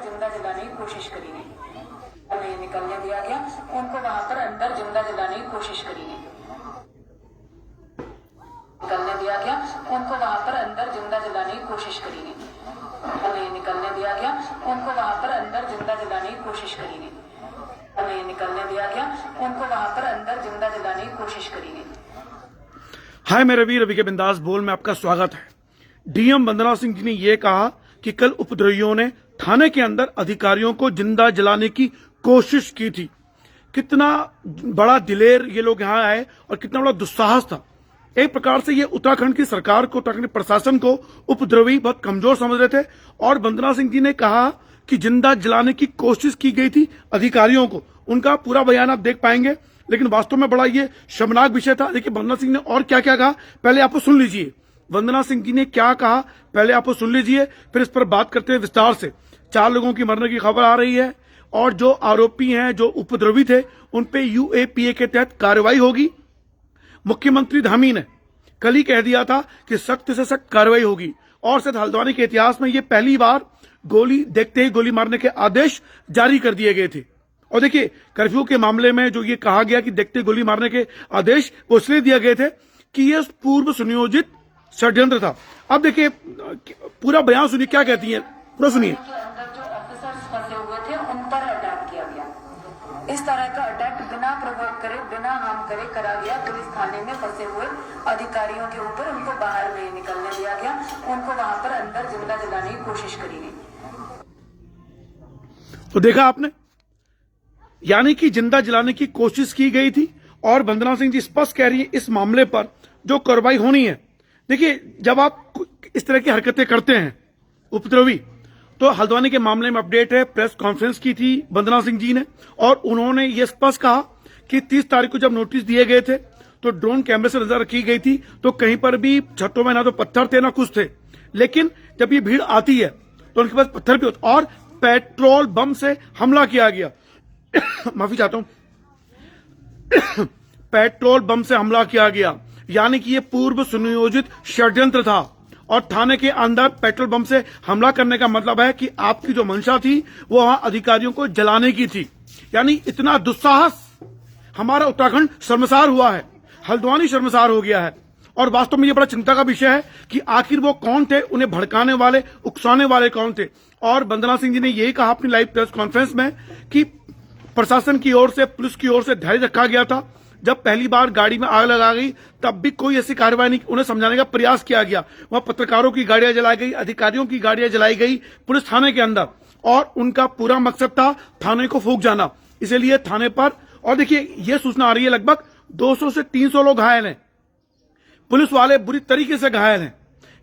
जिंदा जलाने की कोशिश करी गई, नहीं निकलने दिया गया। उनको वहां पर अंदर जिंदा जलाने की कोशिश करी गई, निकलने दिया गया। उनको वहां पर अंदर जिंदा जलाने की कोशिश करी गई, नहीं निकलने दिया गया। उनको वहां पर अंदर जिंदा जलाने की कोशिश करी गई, नहीं निकलने दिया गया। उनको वहां पर अंदर जिंदा जलाने की कोशिश करी गई। हाय मैं रवि के बिंदास बोल में आपका स्वागत है। डीएम वंदना सिंह जी ने यह कहा कि कल उपद्रवियों ने थाने के अंदर अधिकारियों को जिंदा जलाने की कोशिश की थी। कितना बड़ा दिलेर ये लोग यहाँ आए और कितना बड़ा दुस्साहस था। एक प्रकार से ये उत्तराखंड की सरकार को, उत्तराखंड प्रशासन को उपद्रवी बहुत कमजोर समझ रहे थे और वंदना सिंह जी ने कहा कि जिंदा जलाने की कोशिश की गई थी अधिकारियों को। उनका पूरा बयान आप देख पाएंगे, लेकिन वास्तव में बड़ा ये शर्मनाक विषय था। देखिए वंदना सिंह ने और क्या क्या कहा, पहले आपको सुन लीजिए। वंदना सिंह जी ने क्या कहा पहले आपको सुन लीजिए, फिर इस पर बात करते हैं विस्तार से। 4 लोगों की मरने की खबर आ रही है और जो आरोपी हैं, जो उपद्रवी थे, उन पे यूएपीए के तहत कार्रवाई होगी। मुख्यमंत्री धामी ने कल ही कह दिया था कि सख्त से सख्त कार्रवाई होगी और शायद हल्द्वानी के इतिहास में ये पहली बार गोली देखते ही गोली मारने के आदेश जारी कर दिए गए थे। और देखिए कर्फ्यू के मामले में जो ये कहा गया कि देखते गोली मारने के आदेश वो इसलिए दिए गए थे कि ये पूर्व सुनियोजित षड्यंत्र था। अब देखिए पूरा बयान सुनिए क्या कहती है, पूरा सुनिए। अंदर जो ऑफिसर्स फंसे हुए थे उन पर अटैक किया गया। इस तरह का अटैक बिना प्रोवोक करे, बिना हार्म करे करा गया। पुलिस थाने में फंसे हुए अधिकारियों के ऊपर उनको बाहर नहीं निकलने दिया गया। उनको वहां पर अंदर जिंदा जलाने की कोशिश करी गई। तो देखा आपने, यानी कि जिंदा जलाने की कोशिश की गई थी और वंदना सिंह जी स्पष्ट कह रही है इस मामले पर जो कार्रवाई होनी है। देखिए जब आप इस तरह की हरकतें करते हैं उपद्रवी, तो हल्द्वानी के मामले में अपडेट है, प्रेस कॉन्फ्रेंस की थी वंदना सिंह जी ने और उन्होंने ये स्पष्ट कहा कि 30 तारीख को जब नोटिस दिए गए थे तो ड्रोन कैमरे से नजर रखी गई थी, तो कहीं पर भी छतों में ना तो पत्थर थे ना कुछ थे। लेकिन जब ये भीड़ आती है तो उनके पास पत्थर भी होते और पेट्रोल बम से हमला किया गया। माफी चाहता हूं। पेट्रोल बम से हमला किया गया, यानी कि ये पूर्व सुनियोजित षड्यंत्र था और थाने के अंदर पेट्रोल बम से हमला करने का मतलब है कि आपकी जो मंशा थी वो वहां अधिकारियों को जलाने की थी। यानी इतना दुस्साहस, हमारा उत्तराखंड शर्मसार हुआ है, हल्द्वानी शर्मसार हो गया है। और वास्तव में ये बड़ा चिंता का विषय है कि आखिर वो कौन थे, उन्हें भड़काने वाले, उकसाने वाले कौन थे। और वंदना सिंह जी ने यही कहा अपनी लाइव प्रेस कॉन्फ्रेंस में कि प्रशासन की ओर से, पुलिस की ओर से धैर्य रखा गया था। जब पहली बार गाड़ी में आग लगा गई तब भी कोई ऐसी कार्रवाई नहीं, उन्हें समझाने का प्रयास किया गया। वहां पत्रकारों की गाड़ियां जलाई गई, अधिकारियों की गाड़ियां जलाई गई पुलिस थाने के अंदर, और उनका पूरा मकसद था थाने को फूंक जाना। इसीलिए थाने पर, और देखिए ये सूचना आ रही है लगभग 200 से 300 लोग घायल हैं, पुलिस वाले बुरी तरीके से घायल हैं।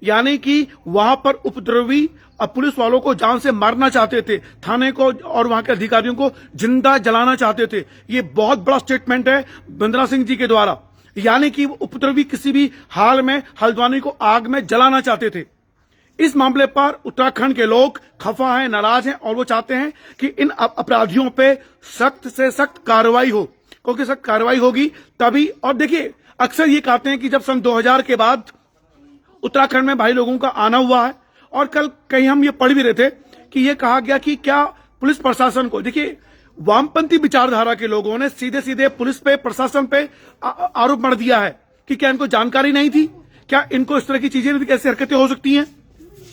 यानी कि वहां पर उपद्रवी अब पुलिस वालों को जान से मारना चाहते थे, थाने को और वहां के अधिकारियों को जिंदा जलाना चाहते थे। ये बहुत बड़ा स्टेटमेंट है वंदना सिंह जी के द्वारा, यानी कि उपद्रवी किसी भी हाल में हल्द्वानी को आग में जलाना चाहते थे। इस मामले पर उत्तराखंड के लोग खफा हैं, नाराज हैं और वो चाहते हैं कि इन अपराधियों पे सख्त से सख्त कार्रवाई हो, क्योंकि सख्त कार्रवाई होगी तभी। और देखिए अक्सर ये कहते हैं कि जब सन 2000 के बाद उत्तराखंड में भाई लोगों का आना हुआ है, और कल कहीं हम ये पढ़ भी रहे थे कि ये कहा गया कि क्या पुलिस प्रशासन को, देखिए वामपंथी विचारधारा के लोगों ने सीधे सीधे पुलिस पे, प्रशासन पे आरोप मढ़ दिया है कि क्या इनको जानकारी नहीं थी, क्या इनको इस तरह की चीजें, कैसी हरकतें हो सकती हैं।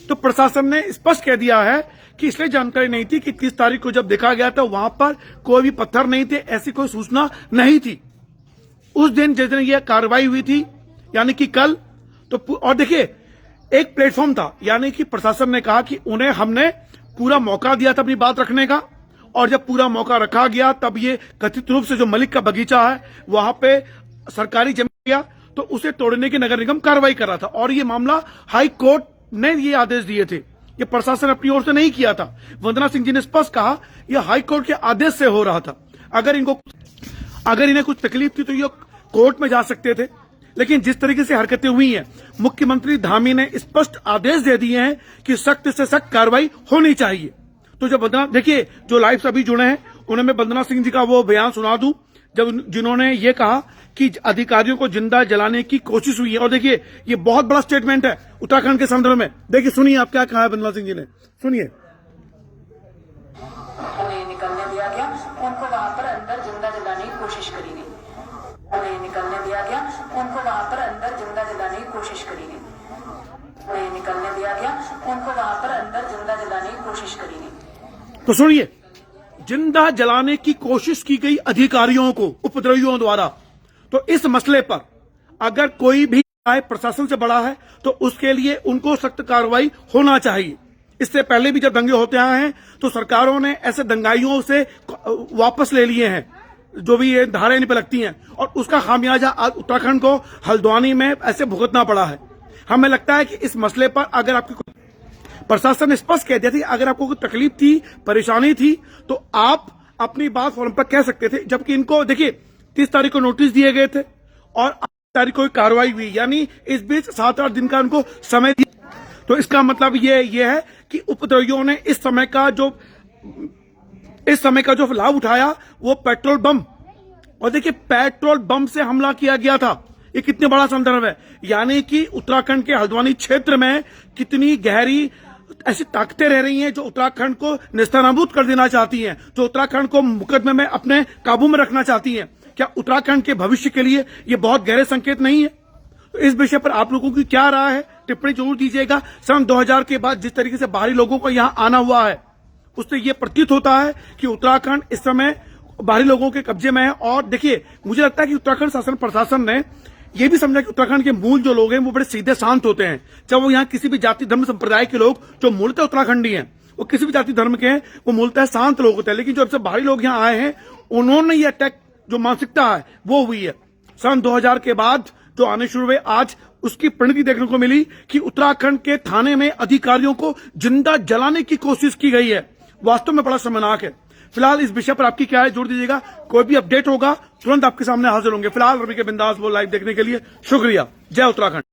तो प्रशासन ने स्पष्ट कह दिया है कि इसलिए जानकारी नहीं थी कि 30 तारीख को जब देखा गया था वहां पर कोई भी पत्थर नहीं थे, ऐसी कोई सूचना नहीं थी उस दिन जिस दिन यह कार्रवाई हुई थी, यानी कि कल। तो और देखिए एक प्लेटफॉर्म था, यानी कि प्रशासन ने कहा कि उन्हें हमने पूरा मौका दिया था अपनी बात रखने का, और जब पूरा मौका रखा गया तब ये कथित रूप से जो मलिक का बगीचा है वहां पे सरकारी जमीन गया तो उसे तोड़ने की नगर निगम कार्रवाई कर रहा था। और ये मामला हाई कोर्ट ने ये आदेश दिए थे, ये प्रशासन अपनी ओर से नहीं किया था। वंदना सिंह जी ने स्पष्ट कहा यह हाई कोर्ट के आदेश से हो रहा था। अगर इन्हें कुछ तकलीफ थी तो ये कोर्ट में जा सकते थे, लेकिन जिस तरीके से हरकतें हुई हैं, मुख्यमंत्री धामी ने स्पष्ट आदेश दे दिए हैं कि सख्त से सख्त कार्रवाई होनी चाहिए। तो जब वंदना, देखिए जो लाइव से अभी जुड़े हैं उन्हें मैं वंदना सिंह जी का वो बयान सुना दूं जब जिन्होंने ये कहा कि अधिकारियों को जिंदा जलाने की कोशिश हुई है। और देखिए ये बहुत बड़ा स्टेटमेंट है उत्तराखंड के संदर्भ में। देखिए सुनिए आप क्या कहा है वंदना सिंह जी ने, सुनिए। कोशिश करी गई, उन्हें निकलने दिया गया, उनको वहां पर अंदर जिंदा जलाने की कोशिश करी गई, उन्हें निकलने दिया गया, उनको वहां पर अंदर जिंदा जलाने की कोशिश करी गई। तो सुनिए, जिंदा जलाने की कोशिश की गई अधिकारियों को उपद्रवियों द्वारा। तो इस मसले पर अगर कोई भी प्रशासन से बड़ा है तो उसके लिए उनको सख्त कार्रवाई होना चाहिए। इससे पहले भी जब दंगे होते आए हैं तो सरकारों ने ऐसे दंगाइयों से वापस ले लिए हैं, जो भी ये धारें इन पे लगती हैं, और उसका खामियाजा आज उत्तराखंड को हल्द्वानी में ऐसे भुगतना पड़ा है। हमें लगता है कि इस मसले पर अगर आपकी प्रशासन ने स्पष्ट कह दिया था, अगर आपको कोई तकलीफ थी, परेशानी थी, तो आप अपनी बात फोरम पर कह सकते थे। जबकि इनको देखिए 30 तारीख को नोटिस दिए गए थे और 8 तारीख को कार्रवाई हुई, यानी इस बीच 7-8 दिन का उनको समय दिया। तो इसका मतलब ये है कि उपद्रवियों ने इस समय का जो लाभ उठाया वो पेट्रोल बम, और देखिए पेट्रोल बम से हमला किया गया था। ये कितने बड़ा संदर्भ है, यानी कि उत्तराखंड के हल्द्वानी क्षेत्र में कितनी गहरी ऐसी ताकतें रह रही हैं जो उत्तराखंड को नेस्तनाबूद कर देना चाहती हैं, जो उत्तराखंड को मुकदमे में अपने काबू में रखना चाहती हैं। क्या उत्तराखंड के भविष्य के लिए ये बहुत गहरे संकेत नहीं है? तो इस विषय पर आप लोगों की क्या राय है, टिप्पणी जरूर दीजिएगा। सन 2000 के बाद जिस तरीके से बाहरी लोगों को यहाँ आना हुआ है, उससे ये प्रतीत होता है कि उत्तराखंड इस समय बाहरी लोगों के कब्जे में है। और देखिए, मुझे लगता है कि उत्तराखंड शासन प्रशासन ने ये भी समझा कि उत्तराखंड के मूल जो लोग हैं वो बड़े सीधे शांत होते हैं। चाहे वो यहाँ किसी भी जाति धर्म संप्रदाय के लोग जो मूलतः उत्तराखंडी हैं, वो किसी भी जाति धर्म के हैं, वो मूलतः शांत लोग होते हैं। लेकिन जो अब से बाहरी लोग यहाँ आए हैं, उन्होंने ये अटैक जो मानसिकता है वो हुई है। सन 2000 के बाद जो आने शुरू हुए, आज उसकी परिणति देखने को मिली कि उत्तराखंड के थाने में अधिकारियों को जिंदा जलाने की कोशिश की गई है। वास्तव में बड़ा शर्मनाक है। फिलहाल इस विषय पर आपकी क्या है, जोड़ दीजिएगा। कोई भी अपडेट होगा तुरंत आपके सामने हाजिर होंगे। फिलहाल रवि के बिंदास बोल लाइव देखने के लिए शुक्रिया। जय उत्तराखंड।